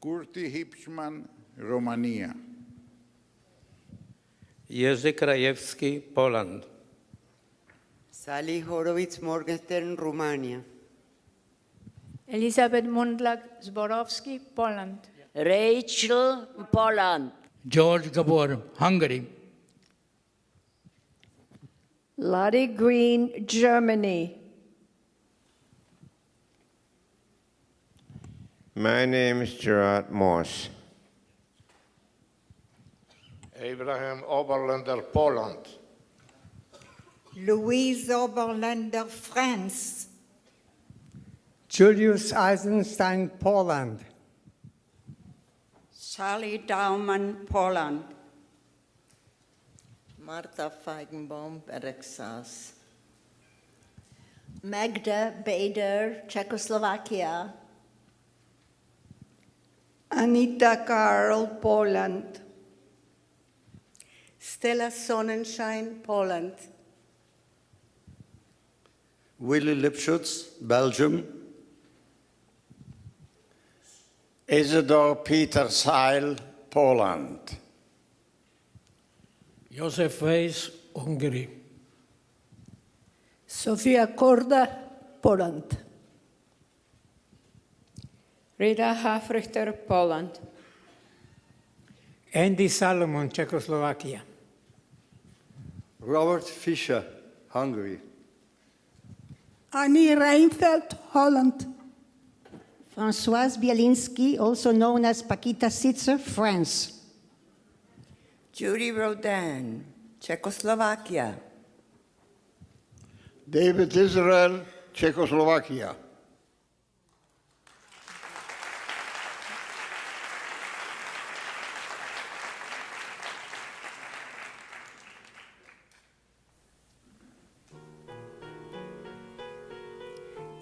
Curti Hipshman, Romania. Jerzy Krajewski, Poland. Sally Horowitz Morgenstern, Romania. Elizabeth Mundlak-Zborowski, Poland. Rachel, Poland. George Gabor, Hungary. Lottie Green, Germany. My name is Gerard Moss. Abraham Oberländer, Poland. Louise Oberländer, France. Julius Eisenstein, Poland. Sally Daumann, Poland. Marta Feigenbaum, Texas. Magda Bader, Czechoslovakia. Anita Karl, Poland. Stella Sonnenschein, Poland. Willy Lipschutz, Belgium. Isidor Peter Seil, Poland. Josef Weiss, Hungary. Sofia Korda, Poland. Rita Hafrichter, Poland. Andy Salomon, Czechoslovakia. Robert Fischer, Hungary. Annie Reinfeldt, Holland. Françoise Bielinski, also known as Paquita Sitzer, France. Judy Rodan, Czechoslovakia. David Israel, Czechoslovakia.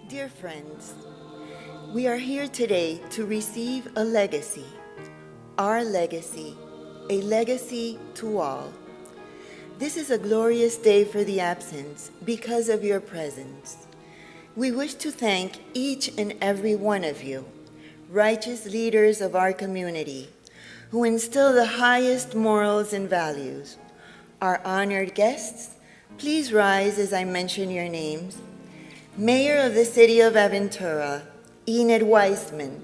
Dear friends, we are here today to receive a legacy, our legacy, a legacy to all. This is a glorious day for the absent because of your presence. We wish to thank each and every one of you, righteous leaders of our community, who instill the highest morals and values. Our honored guests, please rise as I mention your names. Mayor of the City of Aventura, Enid Weissman.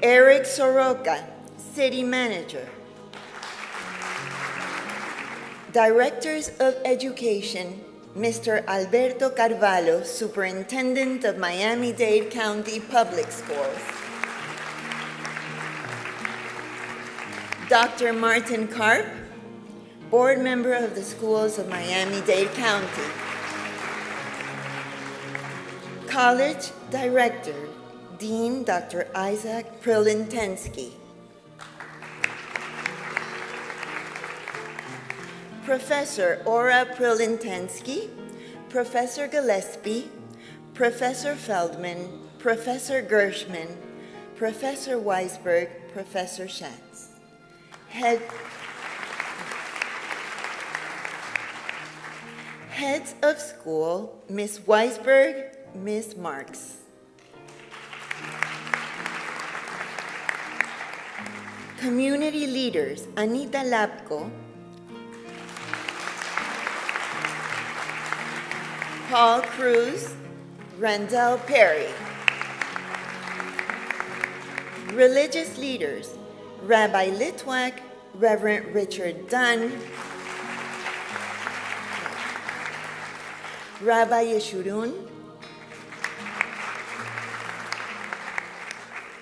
Eric Soroka, City Manager. Directors of Education, Mr. Alberto Carvalho, Superintendent of Miami-Dade County Public Schools. Dr. Martin Karp, Board Member of the Schools of Miami-Dade County. College Director, Dean Dr. Isaac Prilintensky. Professor Ora Prilintensky, Professor Gillespie, Professor Feldman, Professor Gershman, Professor Weisberg, Professor Schatz. Heads of school, Ms. Weisberg, Ms. Marks. Community leaders, Anita Lapko, Paul Cruz, Randall Perry. Religious leaders, Rabbi Litwack, Reverend Richard Dunn, Rabbi Yeshurun,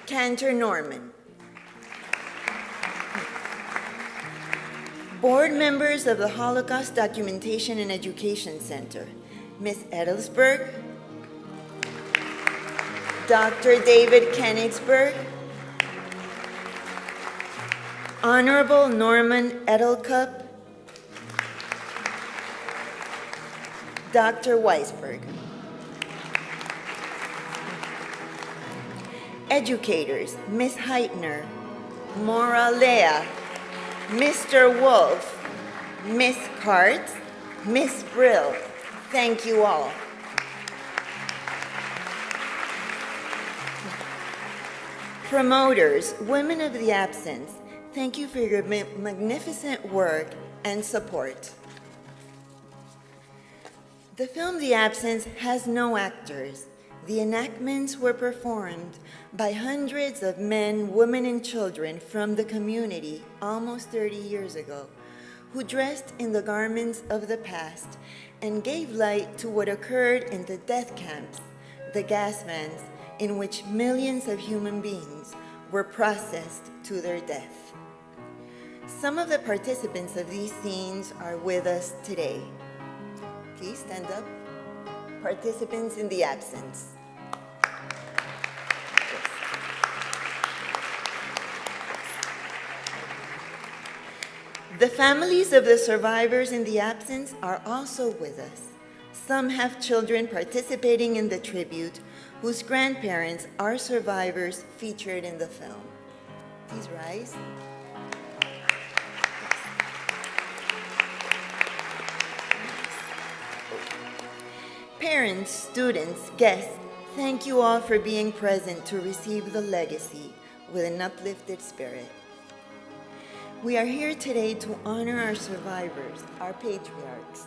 Cantor Norman. Board members of the Holocaust Documentation and Education Center, Ms. Edelsberg, Dr. David Kenigsberg, Honorable Norman Edelcup, Dr. Weisberg. Educators, Ms. Heitner, Maura Lea, Mr. Wolf, Miss Cart, Miss Brill. Thank you all. Promoters, women of the absence, thank you for your magnificent work and support. The film The Absence has no actors. The enactments were performed by hundreds of men, women, and children from the community almost 30 years ago, who dressed in the garments of the past and gave light to what occurred in the death camps, the gas vans, in which millions of human beings were processed to their death. Some of the participants of these scenes are with us today. Please stand up. Participants in The Absence. The families of the survivors in The Absence are also with us. Some have children participating in the tribute whose grandparents are survivors featured in the film. Please rise. Parents, students, guests, thank you all for being present to receive the legacy with an uplifted spirit. We are here today to honor our survivors, our patriarchs.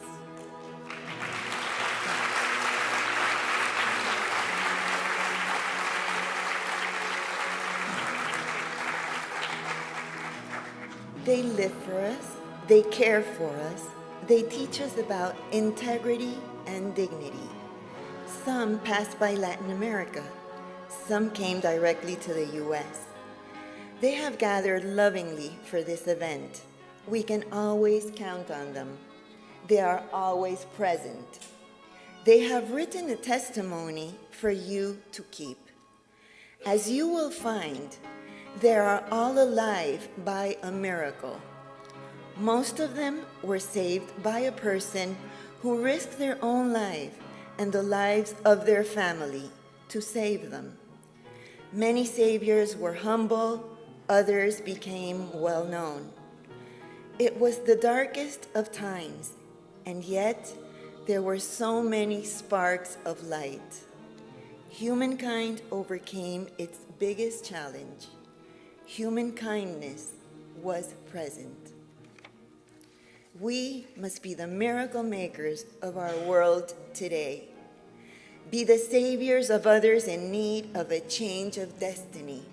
They live for us, they care for us, they teach us about integrity and dignity. Some passed by Latin America, some came directly to the U.S. They have gathered lovingly for this event. We can always count on them. They are always present. They have written a testimony for you to keep. As you will find, they are all alive by a miracle. Most of them were saved by a person who risked their own life and the lives of their family to save them. Many saviors were humble, others became well known. It was the darkest of times, and yet there were so many sparks of light. Humankind overcame its biggest challenge. Human kindness was present. We must be the miracle makers of our world today. Be the saviors of others in need of a change of destiny,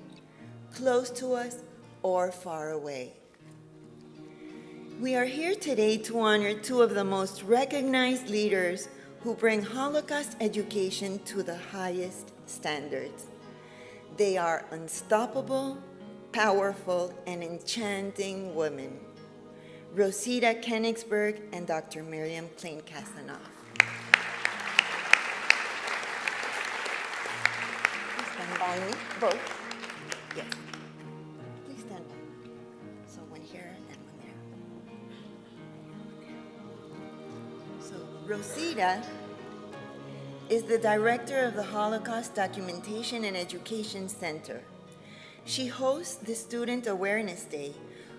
close to us or far away. We are here today to honor two of the most recognized leaders who bring Holocaust education to the highest standards. They are unstoppable, powerful, and enchanting women. Rossita Kenigsberg and Dr. Miriam K. Kassenoff. Please stand by me, both. Yes. Please stand by me. So one here and one there. So Rossita is the director of the Holocaust Documentation and Education Center. She hosts the Student Awareness Day,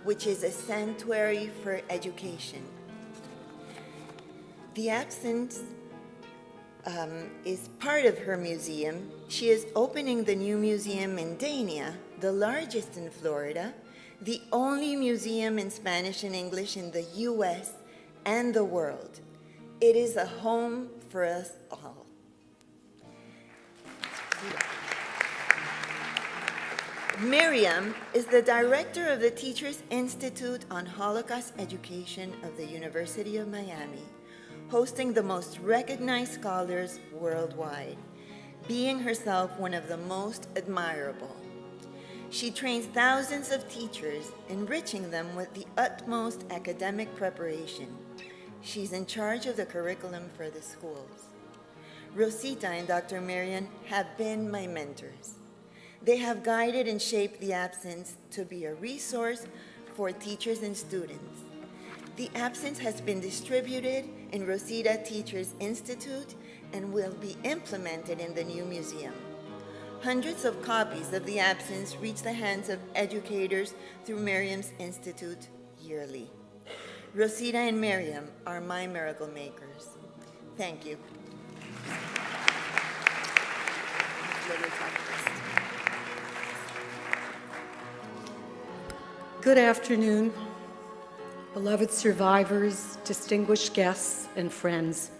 which is a sanctuary for education. The Absence is part of her museum. She is opening the new museum in Dania, the largest in Florida, the only museum in Spanish and English in the US and the world. It is a home for us all. Miriam is the director of the Teachers Institute on Holocaust Education of the University of Miami, hosting the most recognized scholars worldwide, being herself one of the most admirable. She trains thousands of teachers, enriching them with the utmost academic preparation. She's in charge of the curriculum for the schools. Rossita and Dr. Miriam have been my mentors. They have guided and shaped The Absence to be a resource for teachers and students. The Absence has been distributed in Rossita Teachers Institute and will be implemented in the new museum. Hundreds of copies of The Absence reach the hands of educators through Miriam's Institute yearly. Rossita and Miriam are my miracle makers. Thank you. Good afternoon, beloved survivors, distinguished guests, and friends.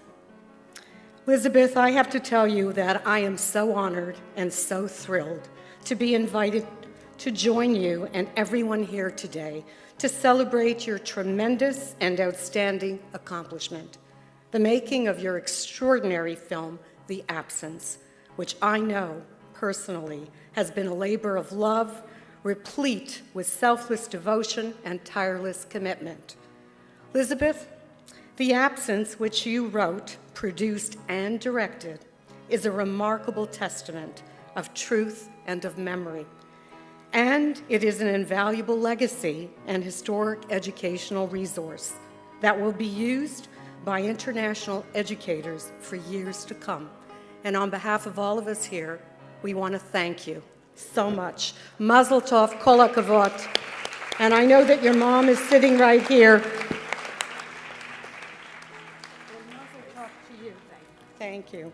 Lizbeth, I have to tell you that I am so honored and so thrilled to be invited to join you and everyone here today to celebrate your tremendous and outstanding accomplishment, the making of your extraordinary film, The Absence, which I know personally has been a labor of love, replete with selfless devotion and tireless commitment. Lizbeth, The Absence, which you wrote, produced, and directed, is a remarkable testament of truth and of memory. And it is an invaluable legacy and historic educational resource that will be used by international educators for years to come. And on behalf of all of us here, we want to thank you so much. Mazel tov, kol hakavod. And I know that your mom is sitting right here. Thank you.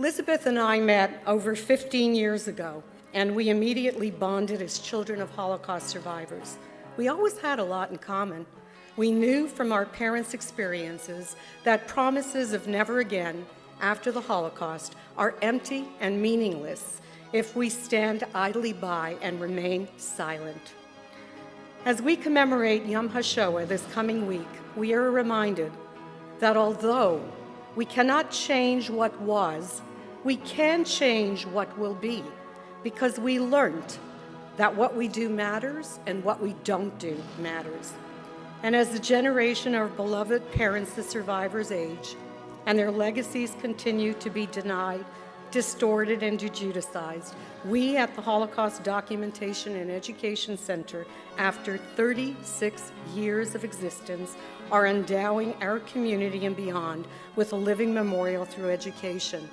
Lizbeth and I met over 15 years ago, and we immediately bonded as children of Holocaust survivors. We always had a lot in common. We knew from our parents' experiences that promises of never again after the Holocaust are empty and meaningless if we stand idly by and remain silent. As we commemorate Yom HaShoah this coming week, we are reminded that although we cannot change what was, we can change what will be, because we learned that what we do matters and what we don't do matters. And as the generation of beloved parents, the survivors, age, and their legacies continue to be denied, distorted, and dejudaized, we at the Holocaust Documentation and Education Center, after 36 years of existence, are endowing our community and beyond with a living memorial through education.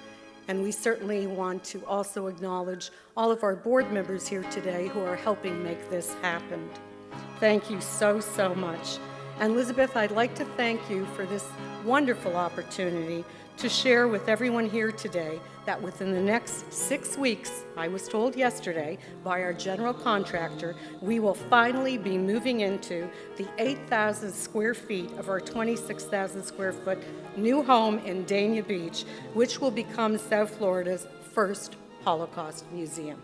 And we certainly want to also acknowledge all of our board members here today who are helping make this happen. Thank you so, so much. And Lizbeth, I'd like to thank you for this wonderful opportunity to share with everyone here today that within the next 6 weeks, I was told yesterday by our general contractor, we will finally be moving into the 8,000 square feet of our 26,000 square foot new home in Dania Beach, which will become South Florida's first Holocaust museum.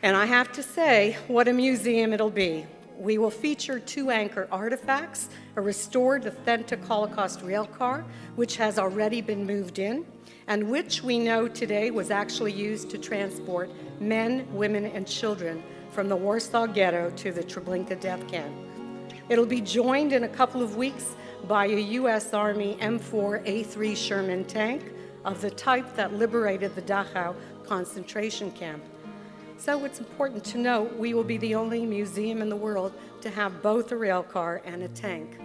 And I have to say, what a museum it'll be. We will feature 2 anchor artifacts, a restored authentic Holocaust rail car, which has already been moved in, and which we know today was actually used to transport men, women, and children from the Warsaw Ghetto to the Treblinka death camp. It'll be joined in a couple of weeks by a U.S. Army M4A3 Sherman tank of the type that liberated the Dachau concentration camp. So it's important to note we will be the only museum in the world to have both a rail car and a tank.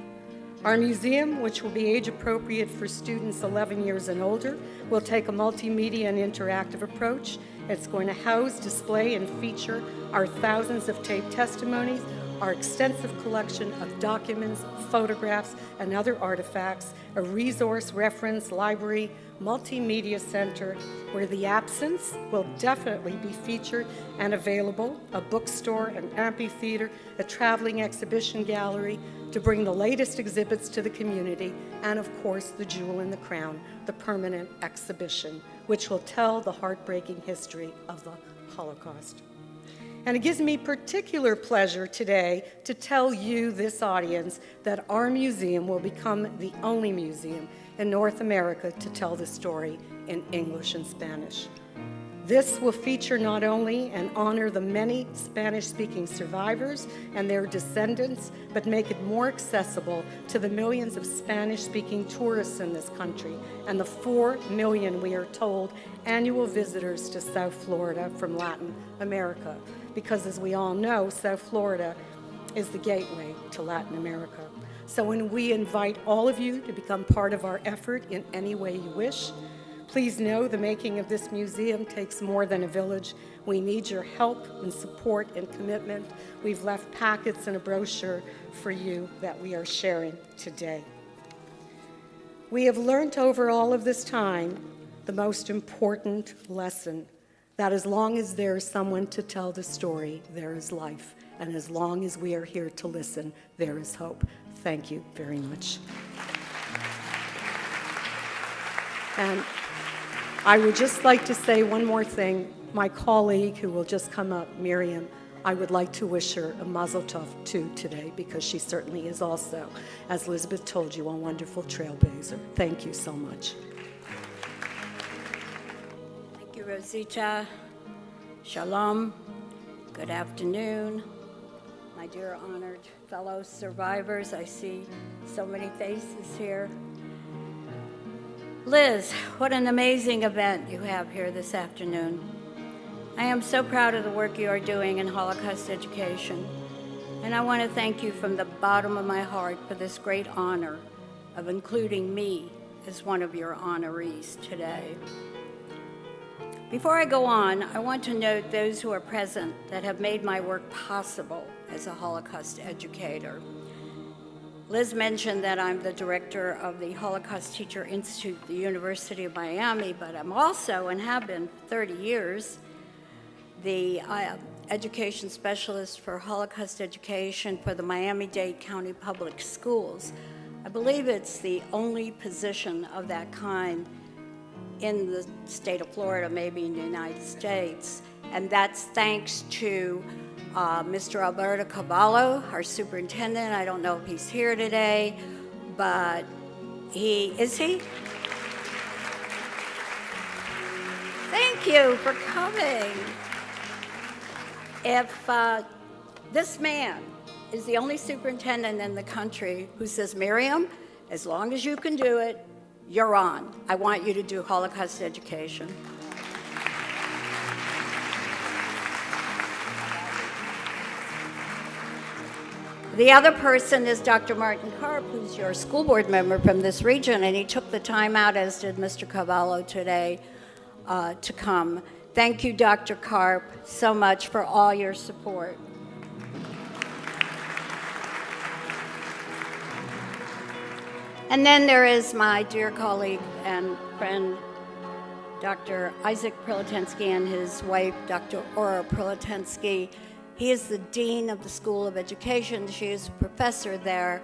Our museum, which will be age appropriate for students 11 years and older, will take a multimedia and interactive approach. It's going to house, display, and feature our thousands of taped testimonies, our extensive collection of documents, photographs, and other artifacts, a resource reference library, multimedia center where The Absence will definitely be featured and available, a bookstore, an amphitheater, a traveling exhibition gallery to bring the latest exhibits to the community, and of course the jewel in the crown, the permanent exhibition, which will tell the heartbreaking history of the Holocaust. And it gives me particular pleasure today to tell you, this audience, that our museum will become the only museum in North America to tell the story in English and Spanish. This will feature not only and honor the many Spanish-speaking survivors and their descendants, but make it more accessible to the millions of Spanish-speaking tourists in this country and the 4 million, we are told, annual visitors to South Florida from Latin America. Because as we all know, South Florida is the gateway to Latin America. So when we invite all of you to become part of our effort in any way you wish, please know the making of this museum takes more than a village. We need your help and support and commitment. We've left packets and a brochure for you that we are sharing today. We have learned over all of this time the most important lesson, that as long as there is someone to tell the story, there is life. And as long as we are here to listen, there is hope. Thank you very much. And I would just like to say one more thing. My colleague, who will just come up, Miriam, I would like to wish her a mazel tov too today, because she certainly is also, as Lizbeth told you, a wonderful trailblazer. Thank you so much. Thank you, Rossita. Shalom. Good afternoon. My dear honored fellow survivors, I see so many faces here. Liz, what an amazing event you have here this afternoon. I am so proud of the work you are doing in Holocaust education, and I want to thank you from the bottom of my heart for this great honor of including me as one of your honorees today. Before I go on, I want to note those who are present that have made my work possible as a Holocaust educator. Liz mentioned that I'm the director of the Holocaust Teacher Institute at the University of Miami, but I'm also, and have been for 30 years, the education specialist for Holocaust education for the Miami-Dade County Public Schools. I believe it's the only position of that kind in the state of Florida, maybe in the United States. And that's thanks to Mr. Alberto Cavallo, our superintendent. I don't know if he's here today, but is he? Thank you for coming. If this man is the only superintendent in the country who says, Miriam, as long as you can do it, you're on. I want you to do Holocaust education. The other person is Dr. Martin Karp, who's your school board member from this region, and he took the time out, as did Mr. Cavallo today, to come. Thank you, Dr. Karp, so much for all your support. And then there is my dear colleague and friend, Dr. Isaac Prolotensky, and his wife, Dr. Aura Prolotensky. He is the dean of the School of Education. She is a professor there.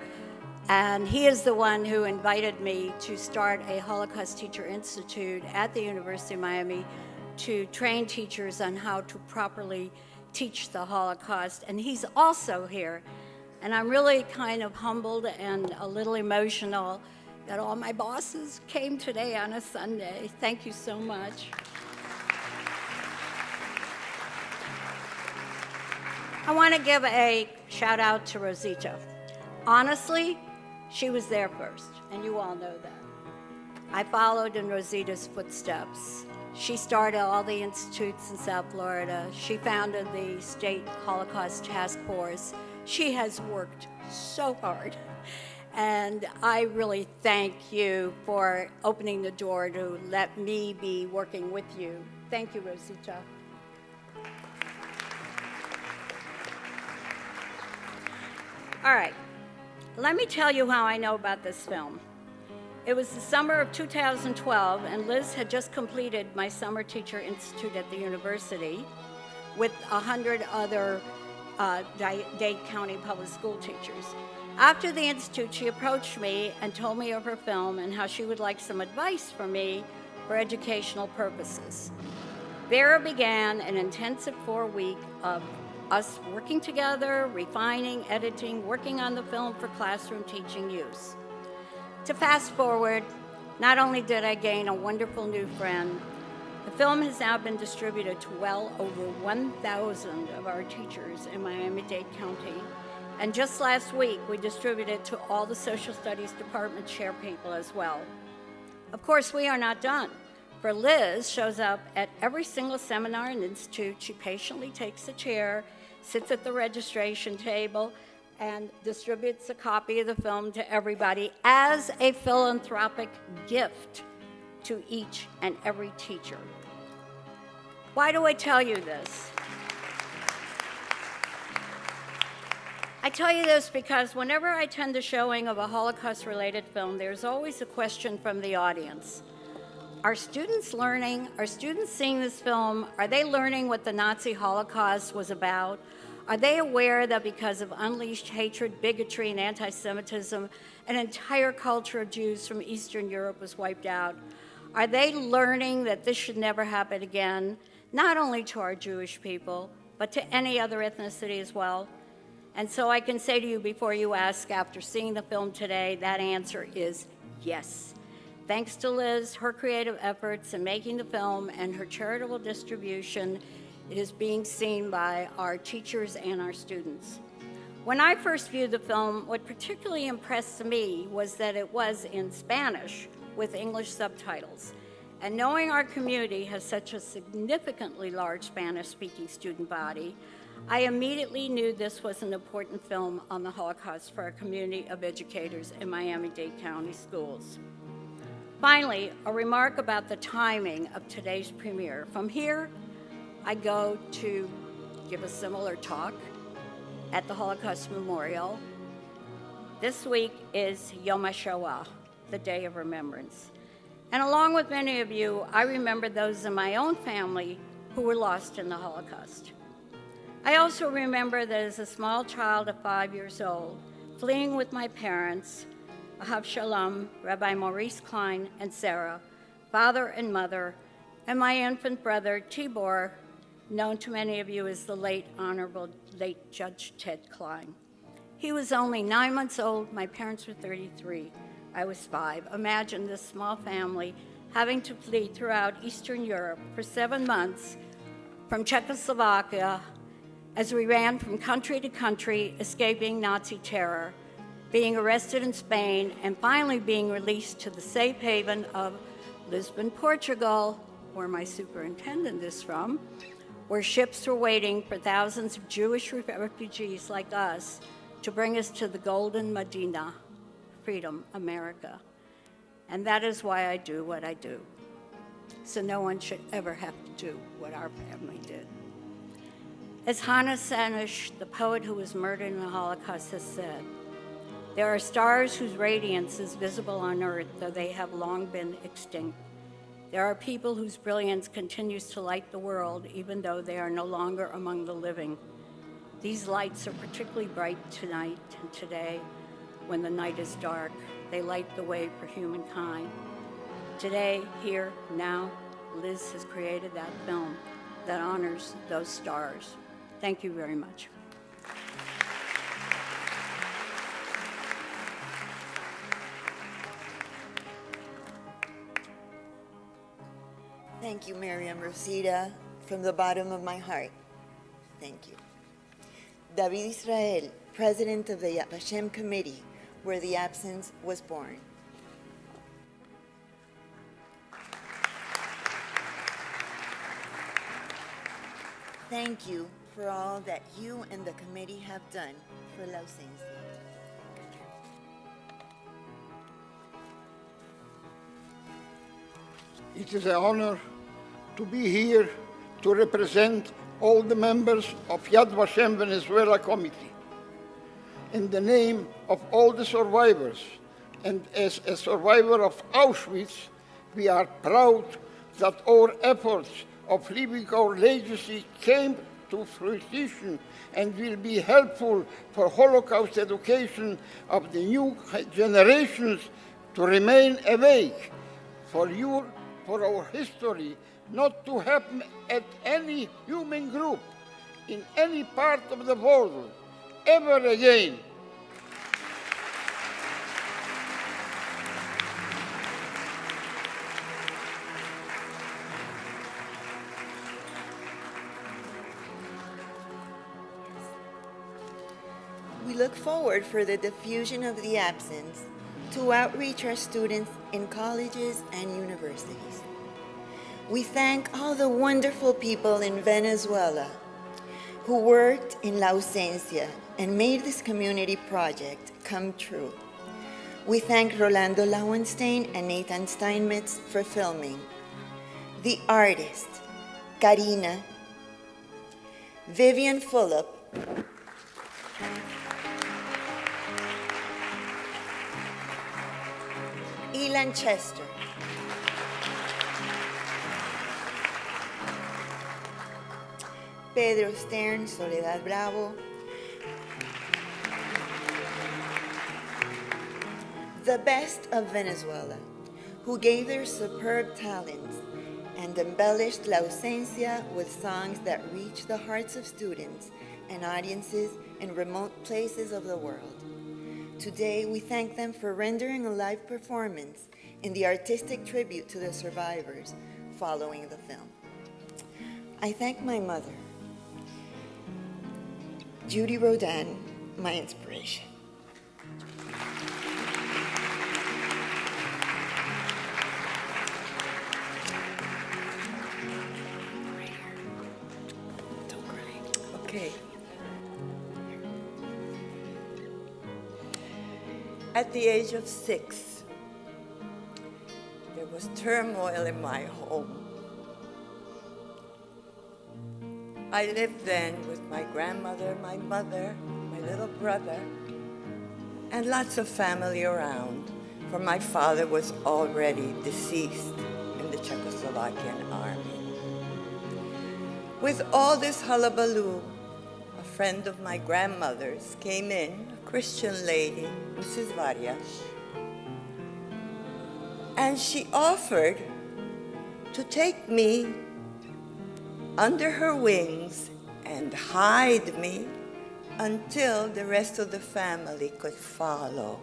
And he is the one who invited me to start a Holocaust Teacher Institute at the University of Miami to train teachers on how to properly teach the Holocaust. And he's also here. And I'm really kind of humbled and a little emotional that all my bosses came today on a Sunday. Thank you so much. I want to give a shout out to Rossita. Honestly, she was there first, and you all know that. I followed in Rosita's footsteps. She started all the institutes in South Florida. She founded the State Holocaust Task Force. She has worked so hard, and I really thank you for opening the door to let me be working with you. Thank you, Rossita. All right, let me tell you how I know about this film. It was the summer of 2012, and Liz had just completed my Summer Teacher Institute at the university with 100 other Dade County public school teachers. After the institute, she approached me and told me of her film and how she would like some advice from me for educational purposes. There began an intensive 4-week of us working together, refining, editing, working on the film for classroom teaching use. To fast forward, not only did I gain a wonderful new friend, the film has now been distributed to well over 1,000 of our teachers in Miami-Dade County. And just last week, we distributed it to all the social studies department chair people as well. Of course, we are not done. For Liz shows up at every single seminar and institute. She patiently takes a chair, sits at the registration table, and distributes a copy of the film to everybody as a philanthropic gift to each and every teacher. Why do I tell you this? I tell you this because whenever I attend a showing of a Holocaust-related film, there's always a question from the audience. Are students learning? Are students seeing this film? Are they learning what the Nazi Holocaust was about? Are they aware that because of unleashed hatred, bigotry, and anti-Semitism, an entire culture of Jews from Eastern Europe was wiped out? Are they learning that this should never happen again, not only to our Jewish people, but to any other ethnicity as well? And so I can say to you before you ask, after seeing the film today, that answer is yes. Thanks to Liz, her creative efforts in making the film, and her charitable distribution, it is being seen by our teachers and our students. When I first viewed the film, what particularly impressed me was that it was in Spanish with English subtitles. And knowing our community has such a significantly large Spanish-speaking student body, I immediately knew this was an important film on the Holocaust for our community of educators in Miami-Dade County schools. Finally, a remark about the timing of today's premiere. From here, I go to give a similar talk at the Holocaust Memorial. This week is Yom HaShoah, the Day of Remembrance. And along with many of you, I remember those in my own family who were lost in the Holocaust. I also remember that as a small child of 5 years old, fleeing with my parents, Ahav Shalom, Rabbi Maurice Klein and Sarah, father and mother, and my infant brother, Tibor, known to many of you as the late Honorable late Judge Ted Klein. He was only 9 months old. My parents were 33. I was 5. Imagine this small family having to flee throughout Eastern Europe for 7 months from Czechoslovakia as we ran from country to country, escaping Nazi terror, being arrested in Spain, and finally being released to the safe haven of Lisbon, Portugal, where my superintendent is from, where ships were waiting for thousands of Jewish refugees like us to bring us to the Golden Medina, freedom, America. And that is why I do what I do. So no one should ever have to do what our family did. As Hannah Sanish, the poet who was murdered in the Holocaust, has said, there are stars whose radiance is visible on earth, though they have long been extinct. There are people whose brilliance continues to light the world, even though they are no longer among the living. These lights are particularly bright tonight and today, when the night is dark. They light the way for humankind. Today, here, now, Liz has created that film that honors those stars. Thank you very much. Thank you, Miriam Rossita, from the bottom of my heart. Thank you. David Israel, president of the Yad Vashem Committee, where the absence was born. Thank you for all that you and the committee have done for Ausencia. It is an honor to be here to represent all the members of Yad Vashem Venezuelan Committee. In the name of all the survivors, and as a survivor of Auschwitz, we are proud that our efforts of leaving our legacy came to fruition and will be helpful for Holocaust education of the new generations to remain awake for our history not to happen at any human group in any part of the world ever again. We look forward for the diffusion of the absence to outreach our students in colleges and universities. We thank all the wonderful people in Venezuela who worked in La Ausencia and made this community project come true. We thank Rolando Lauenstein and Nathan Steinmetz for filming. The artist, Karina, Vivian Fulop, Elan Chester, Pedro Stern, Soledad Bravo, the best of Venezuela, who gave their superb talents and embellished La Ausencia with songs that reach the hearts of students and audiences in remote places of the world. Today, we thank them for rendering a live performance in the artistic tribute to the survivors following the film. I thank my mother, Judy Rodan, my inspiration. Okay. At the age of 6, there was turmoil in my home. I lived then with my grandmother, my mother, my little brother, and lots of family around, for my father was already deceased in the Czechoslovakian army. With all this hullabaloo, a friend of my grandmother's came in, a Christian lady, Mrs. Varias, and she offered to take me under her wings and hide me until the rest of the family could follow.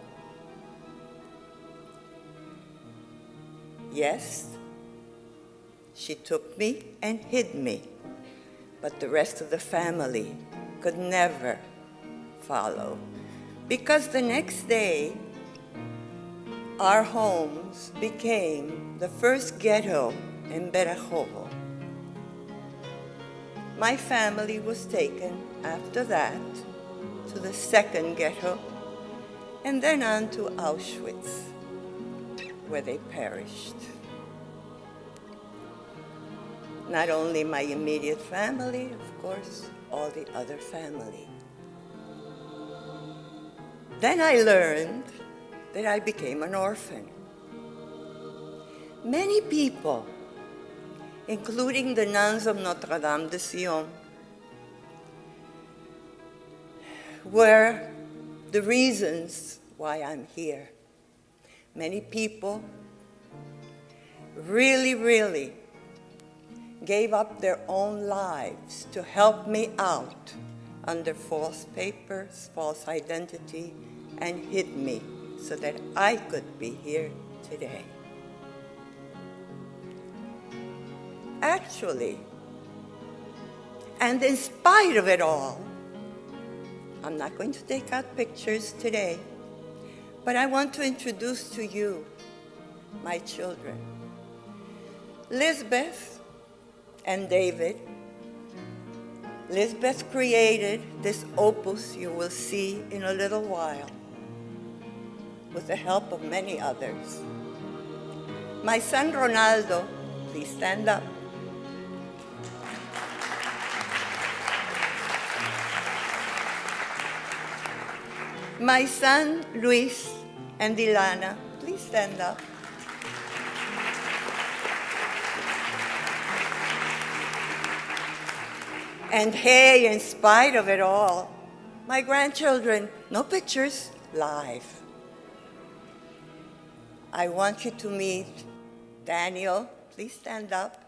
Yes, she took me and hid me, but the rest of the family could never follow, because the next day, our homes became the first ghetto in Berajovo. My family was taken after that to the second ghetto and then on to Auschwitz, where they perished. Not only my immediate family, of course, all the other family. Then I learned that I became an orphan. Many people, including the nuns of Notre Dame de Sion, were the reasons why I'm here. Many people really gave up their own lives to help me out under false papers, false identity, and hid me so that I could be here today. Actually, and in spite of it all, I'm not going to take out pictures today, but I want to introduce to you my children. Lizbeth and David. Lizbeth created this opus you will see in a little while with the help of many others. My son Ronaldo, please stand up. My son Luis and Ilana, please stand up. And hey, in spite of it all, my grandchildren, no pictures, live. I want you to meet Daniel, please stand up.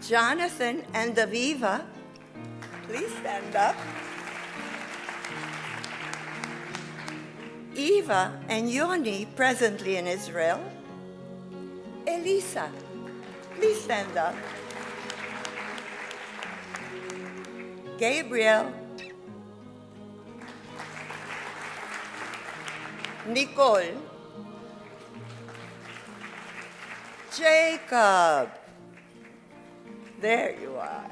Jonathan and Aviva, please stand up. Eva and Yoni, presently in Israel. Elisa, please stand up. Gabriel, Nicole, Jacob, there you are.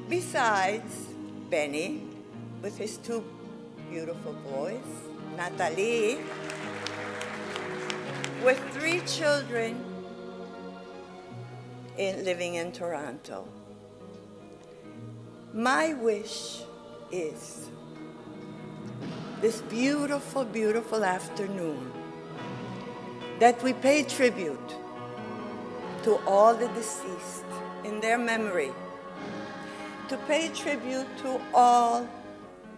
Besides Benny, with his two beautiful boys, Natalie, with 3 children living in Toronto. My wish is this beautiful, beautiful afternoon that we pay tribute to all the deceased in their memory, to pay tribute to all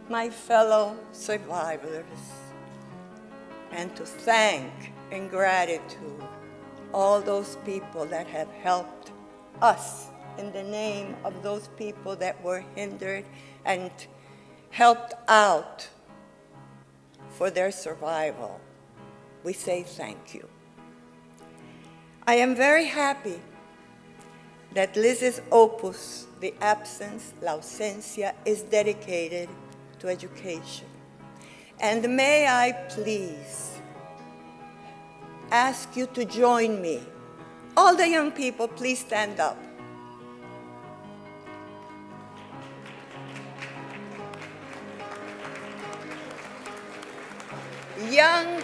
my fellow survivors, and to thank in gratitude all those people that have helped us in the name of those people that were hindered and helped out for their survival. We say thank you. I am very happy that Liz's opus, The Absence, La Ausencia, is dedicated to education. And may I please ask you to join me. All the young people, please stand up. Young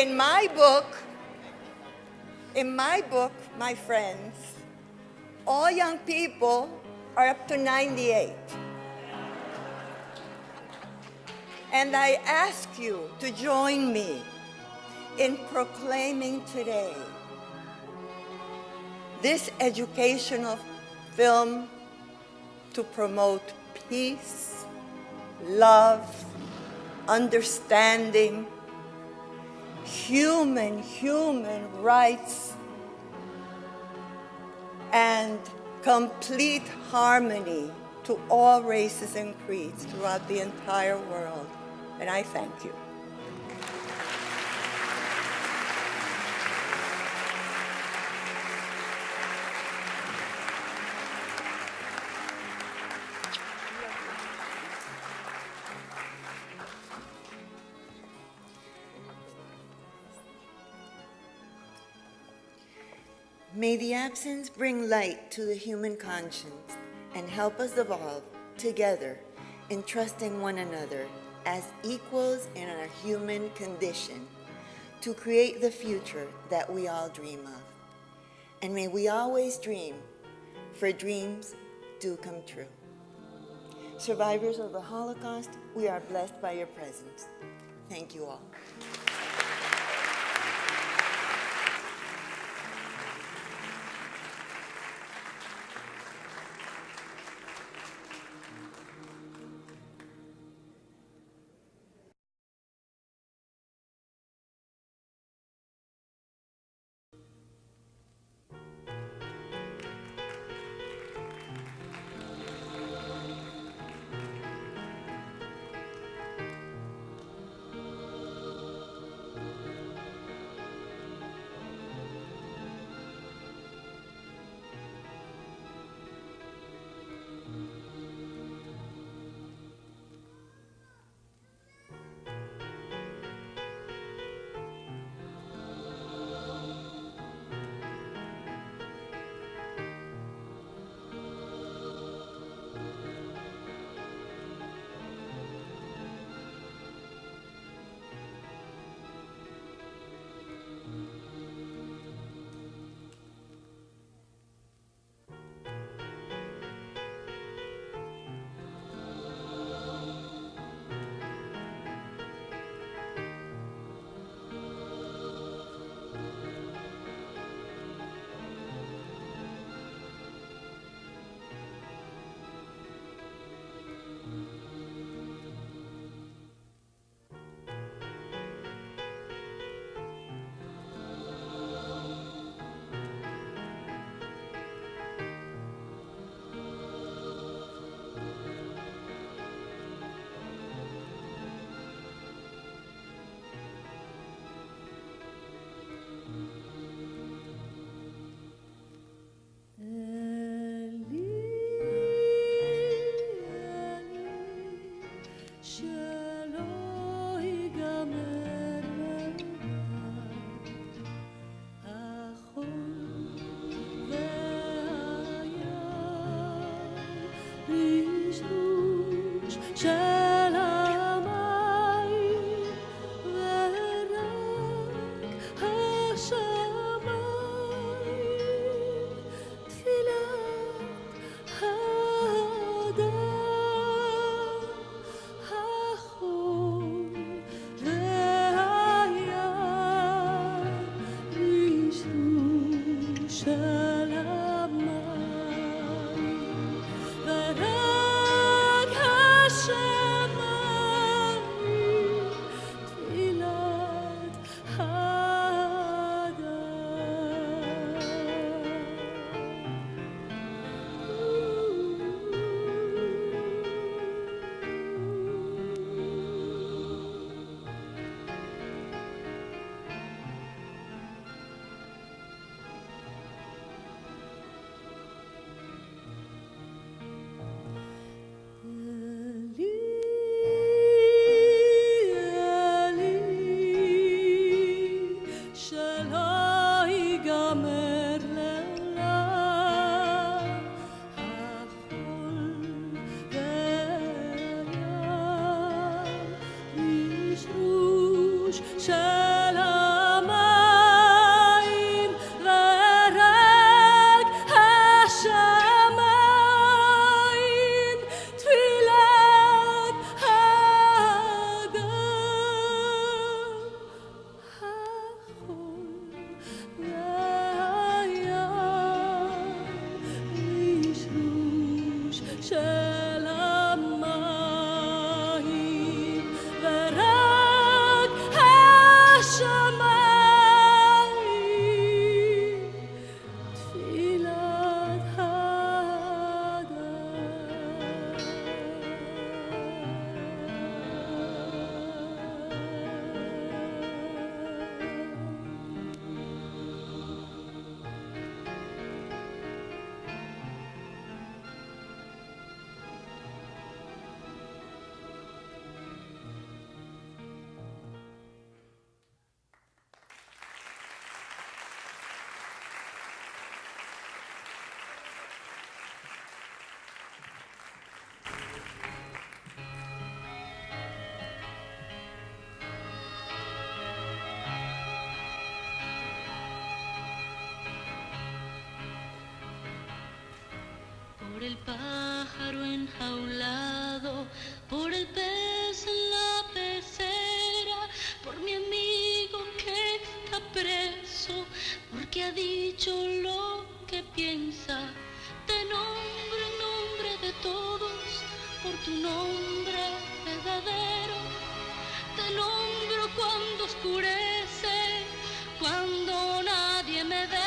in my book, my friends, all young people are up to 98. And I ask you to join me in proclaiming today this educational film to promote peace, love, understanding, human rights, and complete harmony to all races and creeds throughout the entire world. And I thank you. May the absence bring light to the human conscience and help us evolve together in trusting one another as equals in our human condition to create the future that we all dream of. And may we always dream, for dreams do come true. Survivors of the Holocaust, we are blessed by your presence. Thank you all. el pájaro enjaulado, por el pez en la pecera, por mi amigo que está preso, porque ha dicho lo que piensa. Te nombro en nombre de todos, por tu nombre verdadero. Te nombro cuando oscurece, cuando nadie me ve.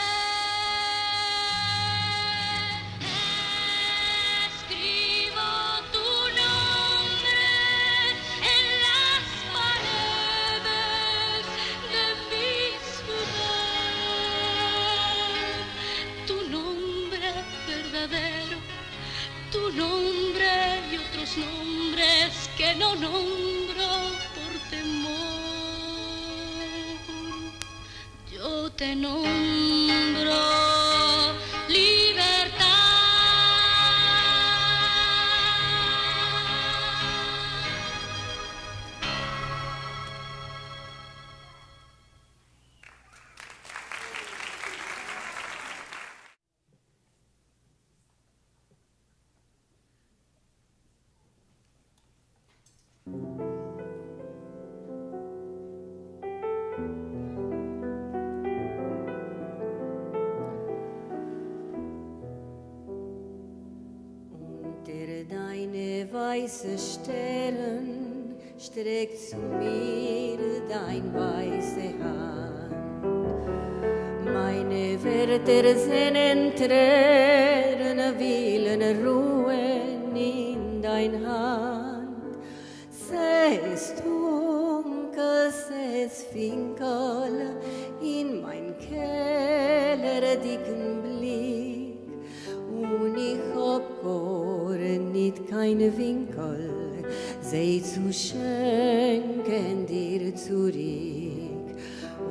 Escribo tu nombre en las paredes de mi ciudad. Tu nombre verdadero, tu nombre y otros nombres que no nombro por temor. Yo te nombro libertad. Deine weiße Stirn streckt zu mir dein weiße Hand. Meine Wörter sind Tränen, willen ruhen in dein Hand. Sehst dunkel, sehst Finkel in mein Keller dicken Blick. Und ich hab gar nicht kein Winkel, sei zu schenken dir zurück.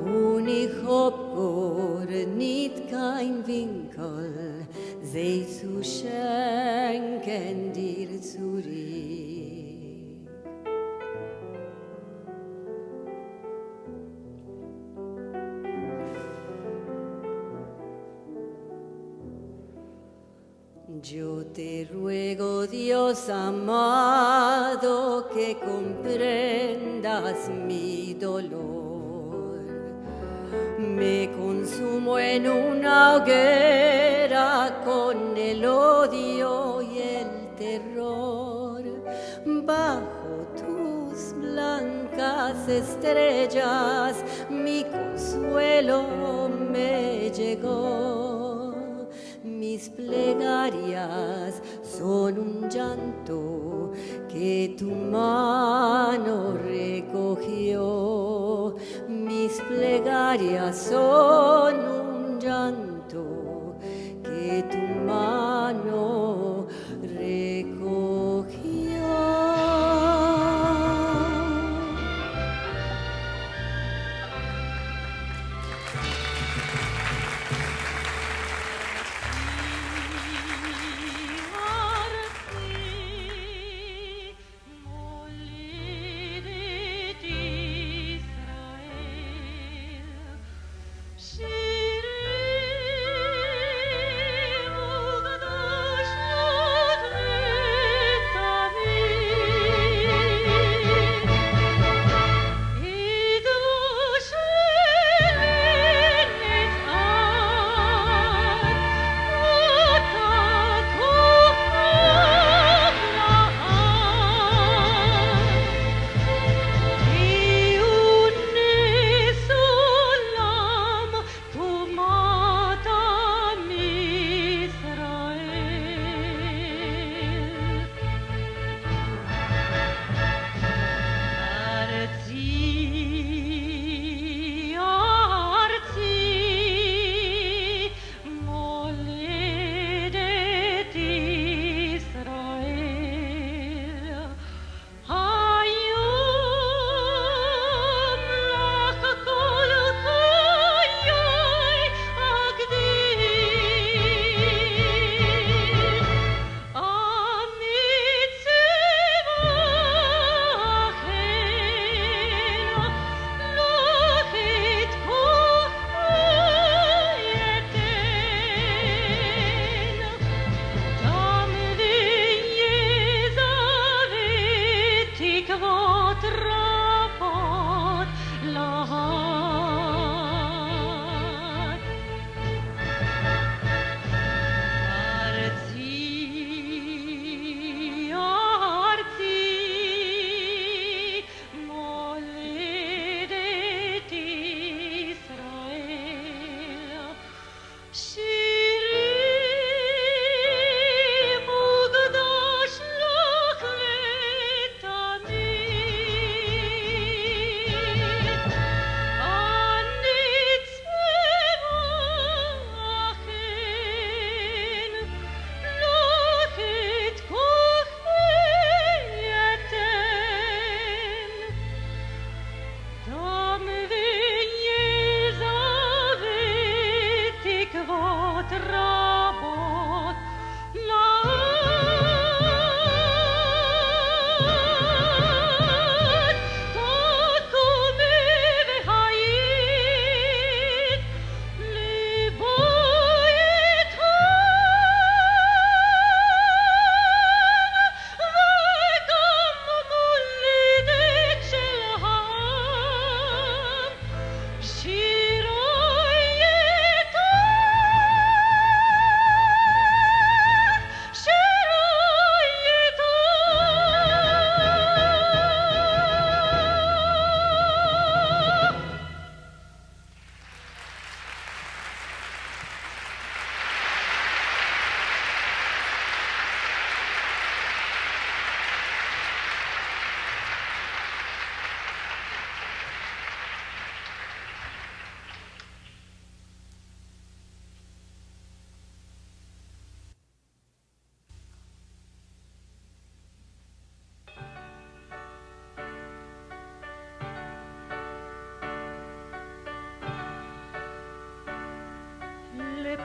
Und ich hab gar nicht kein Winkel, sei zu schenken dir zurück. Yo te ruego, Dios amado, que comprendas mi dolor. Me consumo en una hoguera con el odio y el terror. Bajo tus blancas estrellas mi consuelo me llegó. Mis plegarias son un llanto que tu mano recogió. Mis plegarias son un llanto que tu mano recogió. Shiri ugdash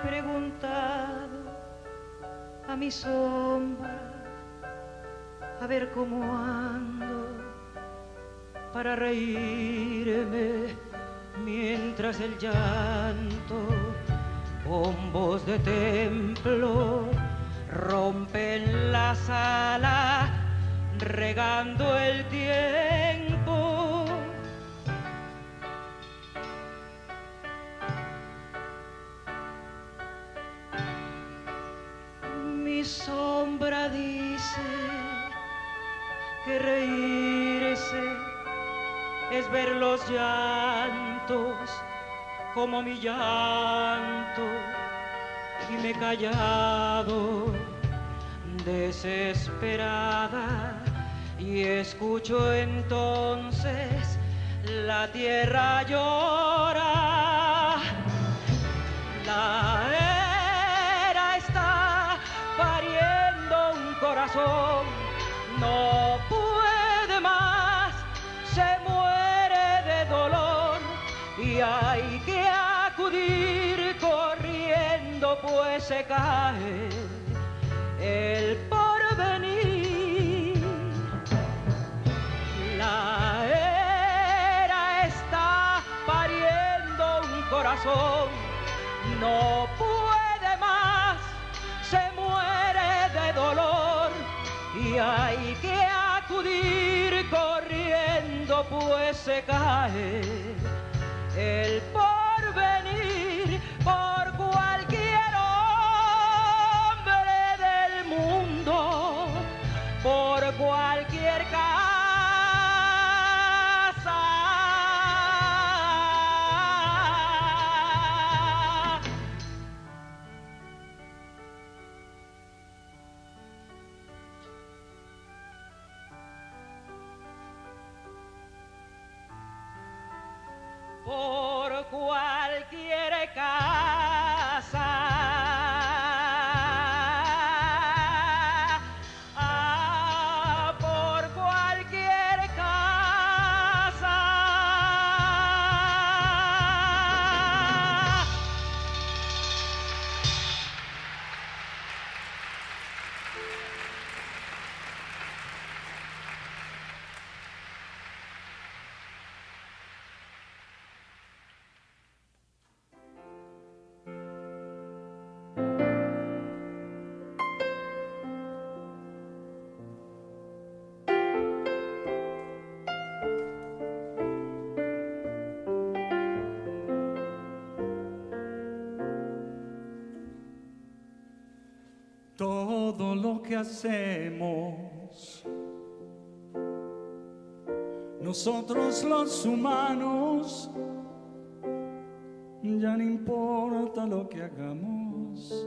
preguntado a mi sombra a ver cómo ando para reírme mientras el llanto con voz de templo rompe en la sala regando el tiempo. Mi sombra dice que reírse es ver los llantos como mi llanto, y me he callado desesperada y escucho entonces la tierra llora. La era está pariendo un corazón, no puede más, se muere de dolor y hay que acudir corriendo pues se cae el porvenir. La era está pariendo un corazón, no puede más, se muere de dolor y hay que acudir corriendo pues se cae el porvenir. Por cualquier hombre del mundo, por cualquier casa. Por cualquier casa, por cualquier casa. Todo lo que hacemos, nosotros los humanos, ya no importa lo que hagamos,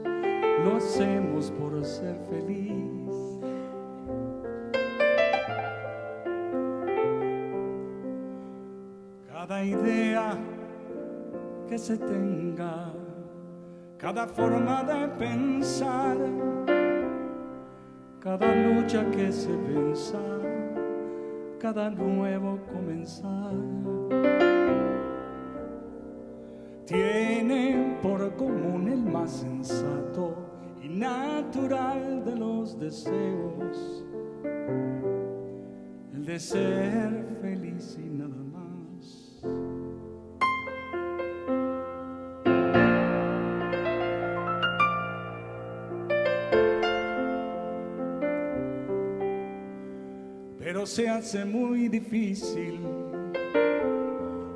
lo hacemos por ser feliz. Cada idea que se tenga, cada forma de pensar, cada lucha que se venza, cada nuevo comenzar, tiene por común el más sensato y natural de los deseos, el de ser feliz y nada más. Pero se hace muy difícil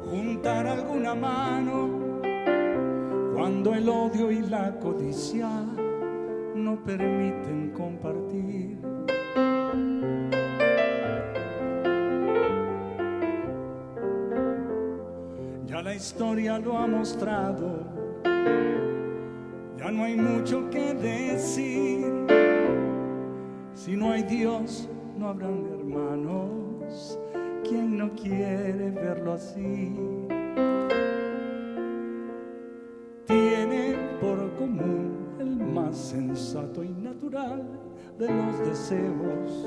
juntar alguna mano cuando el odio y la codicia no permiten compartir. Ya la historia lo ha mostrado, ya no hay mucho que decir. Si no hay Dios, no habrán hermanos. ¿Quién no quiere verlo así? Tiene por común el más sensato y natural de los deseos,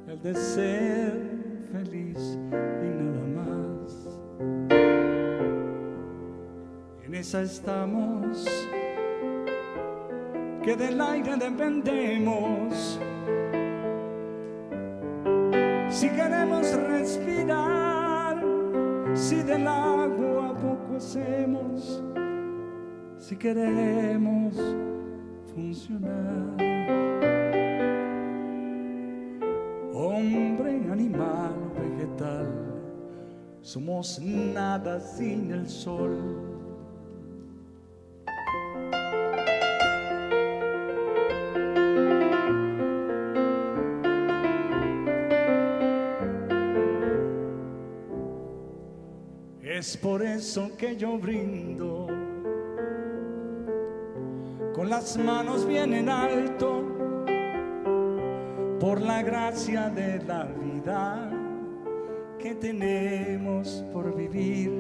el de ser feliz y nada más. En mesa estamos, que del aire dependemos. Si queremos respirar, si del agua poco hacemos, si queremos funcionar. Hombre, animal, vegetal, somos nada sin el sol. Es por eso que yo brindo, con las manos bien en alto, por la gracia de la vida que tenemos por vivir.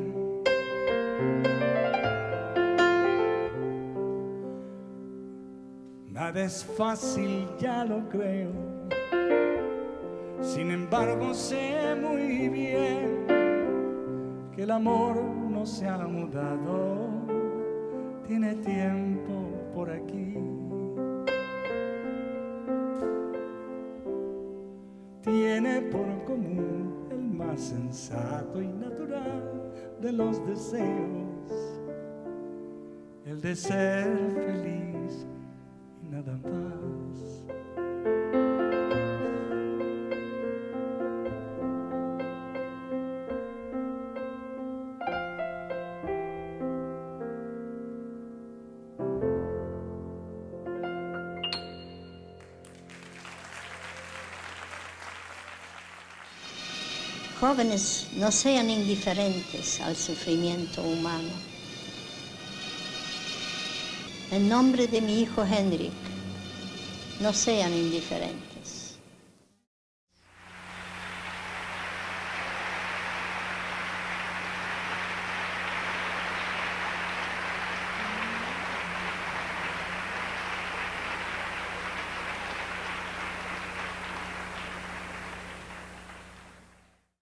Nada es fácil, ya lo creo, sin embargo sé muy bien que el amor no se ha mudado, tiene tiempo por aquí. Tiene por común el más sensato y natural de los deseos, el de ser feliz y nada más. Jóvenes, no sean indiferentes al sufrimiento humano. En nombre de mi hijo Henrik, no sean indiferentes.